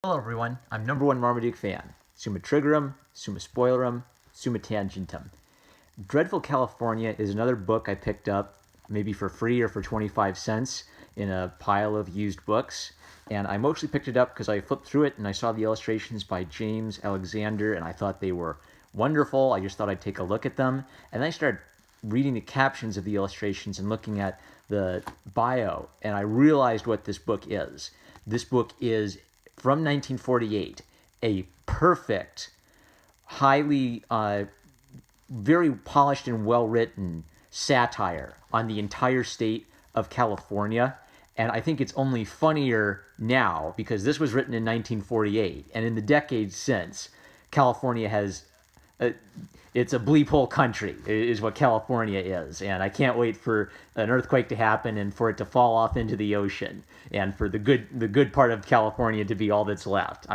Hello everyone, I'm number one Marmaduke fan. Summa trigorum, summa spoilerum, summa tangentum. Dreadful California is another book I picked up maybe for free or for 25 cents in a pile of used books. And I mostly picked it up because I flipped through it and I saw the illustrations by James Alexander and I thought they were wonderful. I just thought I'd take a look at them. And then I started reading the captions of the illustrations and looking at the bio, and I realized what this book is. This book is from 1948, a perfect, highly, very polished and well-written satire on the entire state of California. And I think it's only funnier now because this was written in 1948, and in the decades since, California has it's a bleep hole country is what California is, and I can't wait for an earthquake to happen and for it to fall off into the ocean, and for the good part of California to be all that's left.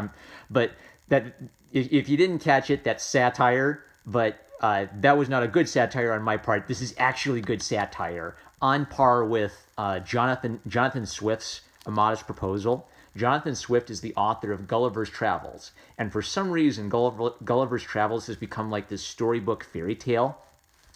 But that if you didn't catch it, that's satire. But that was not a good satire on my part. This is actually good satire, on par with Jonathan Swift's A Modest Proposal. Jonathan Swift is the author of Gulliver's Travels, and for some reason, Gulliver's Travels has become like this storybook fairy tale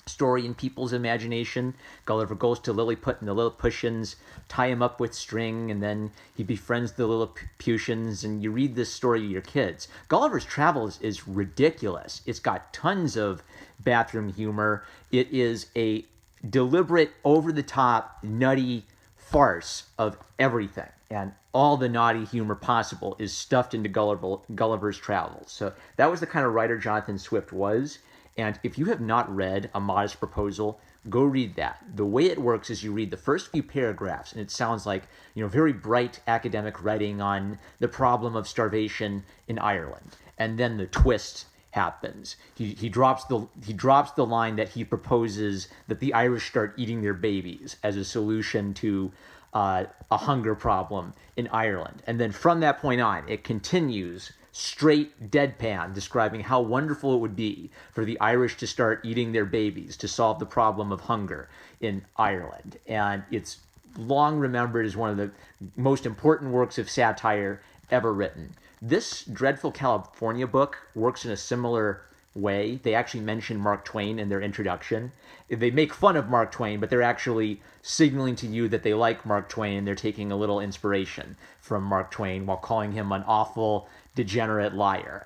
story in people's imagination. Gulliver goes to Lilliput, and the Lilliputians tie him up with string, and then he befriends the Lilliputians, and you read this story to your kids. Gulliver's Travels is ridiculous. It's got tons of bathroom humor. It is a deliberate, over-the-top, nutty farce of everything, and all the naughty humor possible is stuffed into Gulliver's Travels. So that was the kind of writer Jonathan Swift was. And if you have not read A Modest Proposal, go read that. The way it works is you read the first few paragraphs, and it sounds like, very bright academic writing on the problem of starvation in Ireland. And then the twist happens. He drops the line that he proposes that the Irish start eating their babies as a solution to a hunger problem in Ireland. And then from that point on, it continues straight deadpan, describing how wonderful it would be for the Irish to start eating their babies to solve the problem of hunger in Ireland. And it's long remembered as one of the most important works of satire ever written. This Dreadful California book works in a similar way. They actually mention Mark Twain in their introduction. They make fun of Mark Twain, but they're actually signaling to you that they like Mark Twain. They're taking a little inspiration from Mark Twain while calling him an awful, degenerate liar.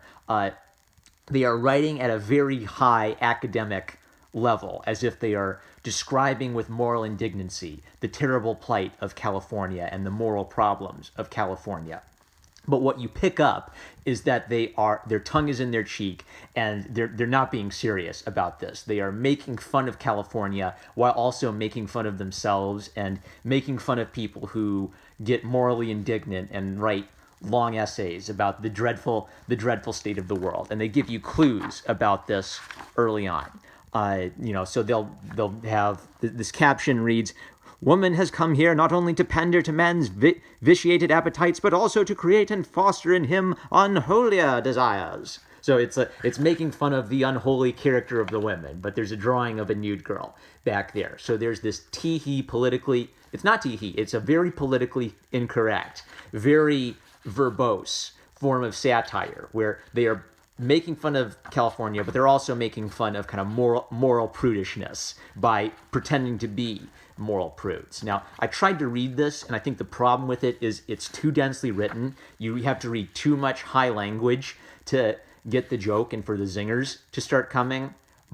They are writing at a very high academic level, as if they are describing with moral indignancy the terrible plight of California and the moral problems of California. But what you pick up is that their tongue is in their cheek, and they're not being serious about this. They are making fun of California while also making fun of themselves and making fun of people who get morally indignant and write long essays about the dreadful state of the world. And they give you clues about this early on. So they'll have this caption reads, "Woman has come here not only to pander to man's vitiated appetites, but also to create and foster in him unholier desires." So it's making fun of the unholy character of the women, but there's a drawing of a nude girl back there. So there's this it's not tee-hee, it's a very politically incorrect, very verbose form of satire where they are making fun of California, but they're also making fun of kind of moral prudishness by pretending to be moral prudes. Now, I tried to read this, and I think the problem with it is it's too densely written. You have to read too much high language to get the joke and for the zingers to start coming.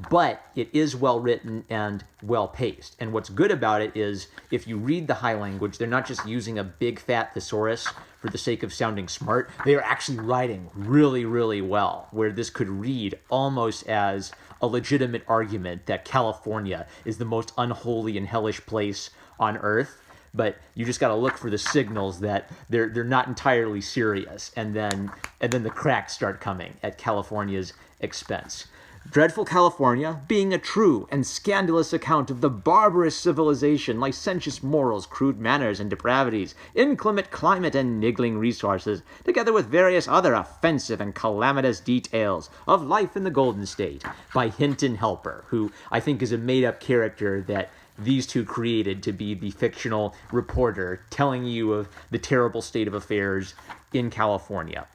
But it is well written and well paced. And what's good about it is if you read the high language, they're not just using a big fat thesaurus for the sake of sounding smart. They are actually writing really, really well, where this could read almost as a legitimate argument that California is the most unholy and hellish place on earth. But you just got to look for the signals that they're not entirely serious, and then the cracks start coming at California's expense. Dreadful California, being a true and scandalous account of the barbarous civilization, licentious morals, crude manners and depravities, inclement climate and niggling resources, together with various other offensive and calamitous details of life in the Golden State, by Hinton Helper, who I think is a made-up character that these two created to be the fictional reporter telling you of the terrible state of affairs in California.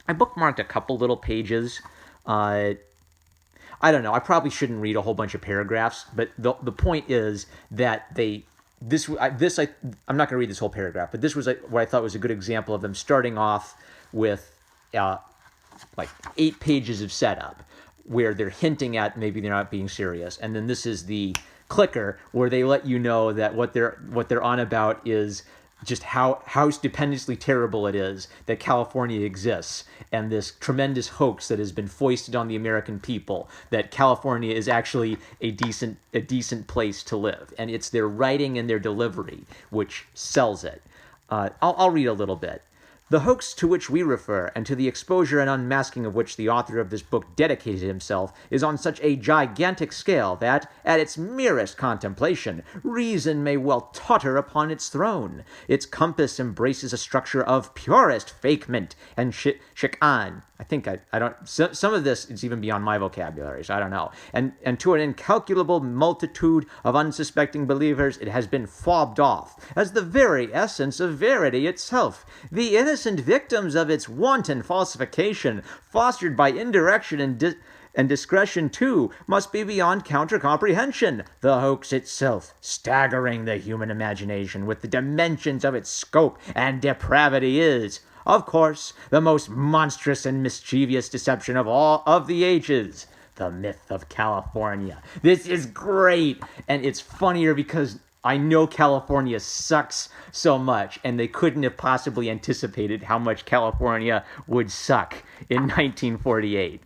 I bookmarked a couple little pages. Uh, I don't know. I probably shouldn't read a whole bunch of paragraphs, but the point is that I'm not going to read this whole paragraph, but this was what I thought was a good example of them starting off with uh, like 8 pages of setup where they're hinting at maybe they're not being serious, and then this is the clicker where they let you know that what they're on about is just how stupendously terrible it is that California exists, and this tremendous hoax that has been foisted on the American people that California is actually a decent place to live, and it's their writing and their delivery which sells it. I'll read a little bit. The hoax to which we refer, and to the exposure and unmasking of which the author of this book dedicated himself, is on such a gigantic scale that, at its merest contemplation, reason may well totter upon its throne. Its compass embraces a structure of purest fakement and chican. I think I don't. Some of this is even beyond my vocabulary, so I don't know. And to an incalculable multitude of unsuspecting believers, it has been fobbed off as the very essence of verity itself. The innocent victims of its wanton falsification, fostered by indirection and discretion, too, must be beyond counter-comprehension. The hoax itself, staggering the human imagination with the dimensions of its scope and depravity, is, of course, the most monstrous and mischievous deception of all of the ages. The myth of California. This is great, and it's funnier because I know California sucks so much, and they couldn't have possibly anticipated how much California would suck in 1948.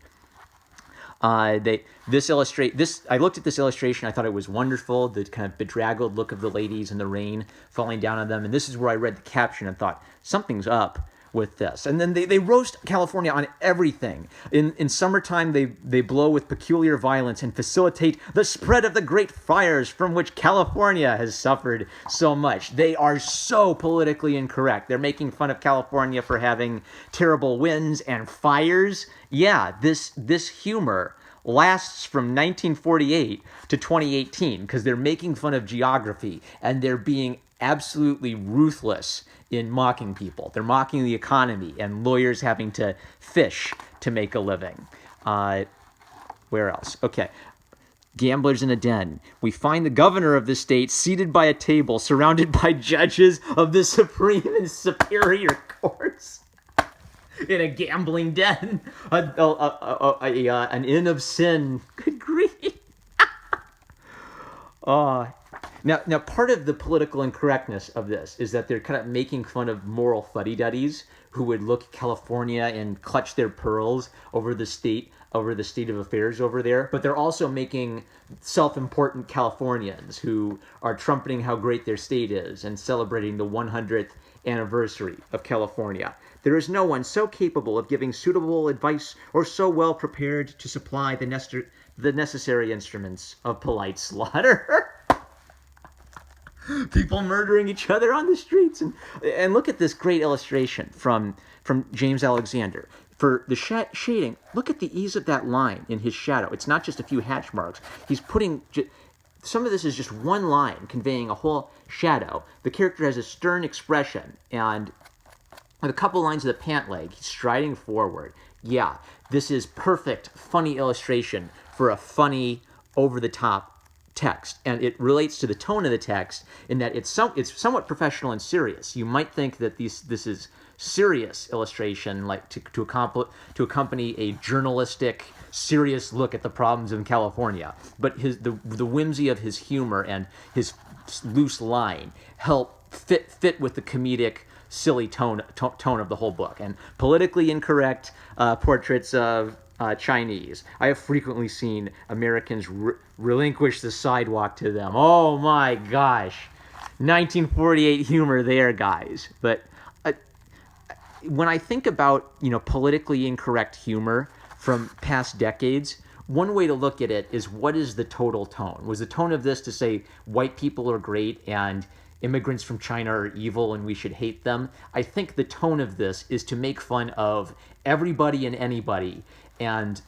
I looked at this illustration. I thought it was wonderful. The kind of bedraggled look of the ladies and the rain falling down on them. And this is where I read the caption and thought, something's up with this. And then they roast California on everything. In summertime, they blow with peculiar violence and facilitate the spread of the great fires from which California has suffered so much. They are so politically incorrect. They're making fun of California for having terrible winds and fires. Yeah, this humor lasts from 1948 to 2018 because they're making fun of geography and they're being absolutely ruthless in mocking people. They're mocking the economy and lawyers having to fish to make a living. Where else? Okay. Gamblers in a den. We find the governor of the state seated by a table surrounded by judges of the Supreme and Superior Courts. In a gambling den, an inn of sin. Good grief! Now, part of the political incorrectness of this is that they're kind of making fun of moral fuddy-duddies who would look at California and clutch their pearls over the state of affairs over there. But they're also making self-important Californians who are trumpeting how great their state is and celebrating the 100th anniversary of California. There is no one so capable of giving suitable advice or so well prepared to supply the necessary instruments of polite slaughter. People murdering each other on the streets. And look at this great illustration from James Alexander. For the shading, look at the ease of that line in his shadow. It's not just a few hatch marks. He's putting... Some of this is just one line conveying a whole shadow. The character has a stern expression, and with a couple lines of the pant leg, he's striding forward. Yeah, this is perfect, funny illustration for a funny, over-the-top text. And it relates to the tone of the text in that it's somewhat professional and serious. You might think that this is serious illustration, like to accompany a journalistic, serious look at the problems in California. But the whimsy of his humor and his loose line help fit with the comedic, silly tone of the whole book. And politically incorrect portraits of Chinese. I have frequently seen Americans relinquish the sidewalk to them. Oh my gosh. 1948 humor there, guys. But when I think about, politically incorrect humor from past decades, one way to look at it is, what is the total tone? Was the tone of this to say white people are great and immigrants from China are evil and we should hate them? I think the tone of this is to make fun of everybody and anybody and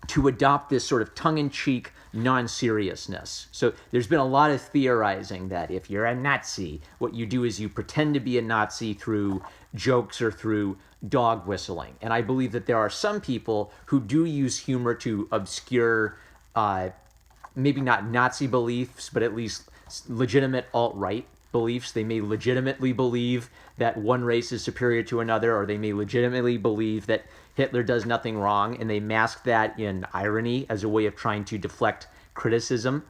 to adopt this sort of tongue-in-cheek non-seriousness. So there's been a lot of theorizing that if you're a Nazi, what you do is you pretend to be a Nazi through jokes or through dog whistling. And I believe that there are some people who do use humor to obscure maybe not Nazi beliefs, but at least legitimate alt-right beliefs. They may legitimately believe that one race is superior to another, or they may legitimately believe that Hitler does nothing wrong, and they mask that in irony as a way of trying to deflect criticism.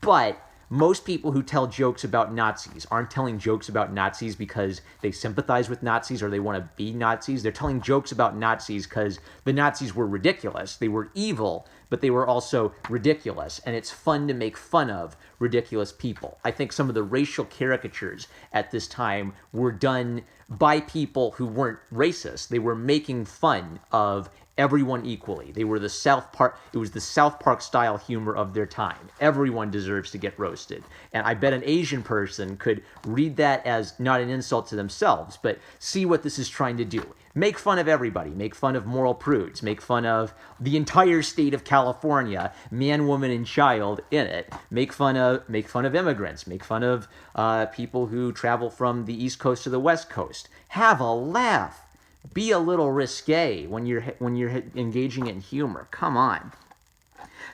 But most people who tell jokes about Nazis aren't telling jokes about Nazis because they sympathize with Nazis or they want to be Nazis. They're telling jokes about Nazis because the Nazis were ridiculous. They were evil, but they were also ridiculous. And it's fun to make fun of ridiculous people. I think some of the racial caricatures at this time were done by people who weren't racist. They were making fun of everyone equally. They were the South Park. It was the South Park style humor of their time. Everyone deserves to get roasted. And I bet an Asian person could read that as not an insult to themselves, but see what this is trying to do. Make fun of everybody. Make fun of moral prudes. Make fun of the entire state of California, man, woman, and child in it. Make fun of immigrants. Make fun of people who travel from the East Coast to the West Coast. Have a laugh. Be a little risque when you're engaging in humor. Come on.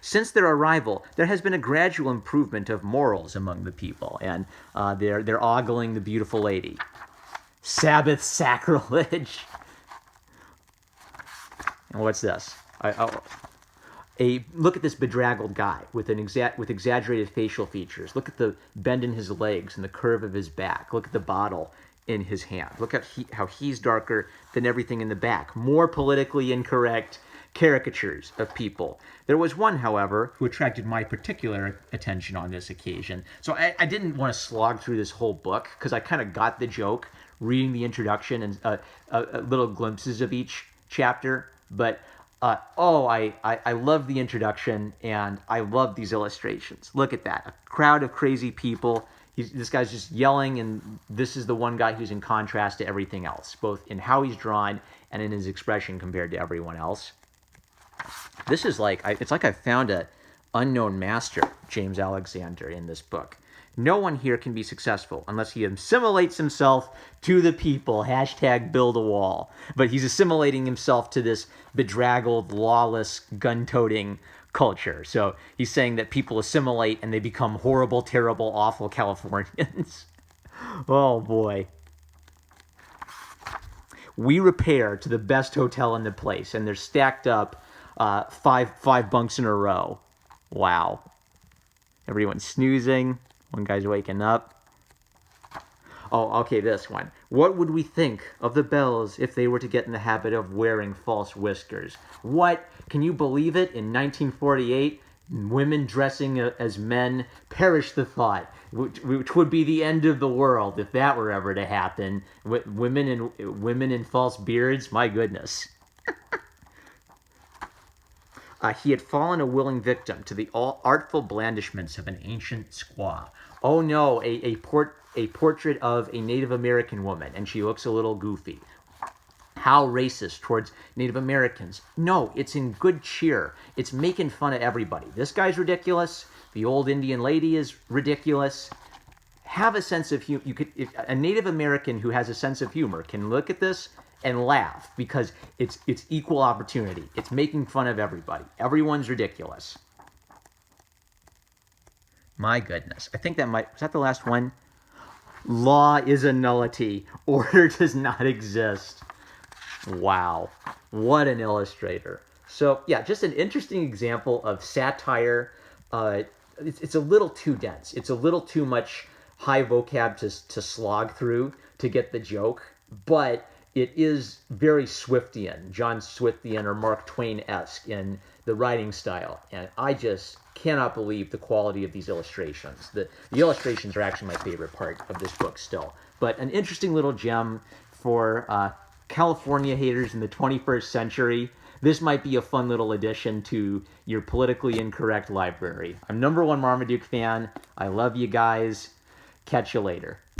Since their arrival, there has been a gradual improvement of morals among the people, and they're ogling the beautiful lady. Sabbath sacrilege. And what's this? Look at this bedraggled guy with exaggerated facial features. Look at the bend in his legs and the curve of his back. Look at the bottle in his hand. Look at how he's darker than everything in the back. More politically incorrect caricatures of people. There was one, however, who attracted my particular attention on this occasion. So I didn't want to slog through this whole book because I kind of got the joke reading the introduction and little glimpses of each chapter. But I love the introduction and I love these illustrations. Look at that. A crowd of crazy people. This guy's just yelling, and this is the one guy who's in contrast to everything else, both in how he's drawn and in his expression compared to everyone else. This is like, it's like I found an unknown master, James Alexander, in this book. No one here can be successful unless he assimilates himself to the people. Hashtag build a wall. But he's assimilating himself to this bedraggled, lawless, gun-toting culture. So he's saying that people assimilate and they become horrible, terrible, awful Californians. Oh boy. We repair to the best hotel in the place, and they're stacked up five bunks in a row. Wow. Everyone's snoozing. One guy's waking up. Oh, okay, this one. What would we think of the Bells if they were to get in the habit of wearing false whiskers? What? Can you believe it? In 1948, women dressing as men, perish the thought, which would be the end of the world if that were ever to happen. Women in false beards, my goodness. He had fallen a willing victim to the artful blandishments of an ancient squaw. Oh no, a portrait of a Native American woman, and she looks a little goofy. How racist towards Native Americans. No, it's in good cheer. It's making fun of everybody. This guy's ridiculous. The old Indian lady is ridiculous. Have a sense of humor. A Native American who has a sense of humor can look at this and laugh because it's equal opportunity. It's making fun of everybody. Everyone's ridiculous. My goodness. I think was that the last one? Law is a nullity. Order does not exist. Wow. What an illustrator. So, yeah, just an interesting example of satire. It's a little too dense. It's a little too much high vocab to slog through to get the joke. But it is very Swiftian, John Swiftian or Mark Twain-esque in the writing style. And I just cannot believe the quality of these illustrations. The illustrations are actually my favorite part of this book still. But an interesting little gem for California haters in the 21st century. This might be a fun little addition to your politically incorrect library. I'm #1 Marmaduke fan. I love you guys. Catch you later.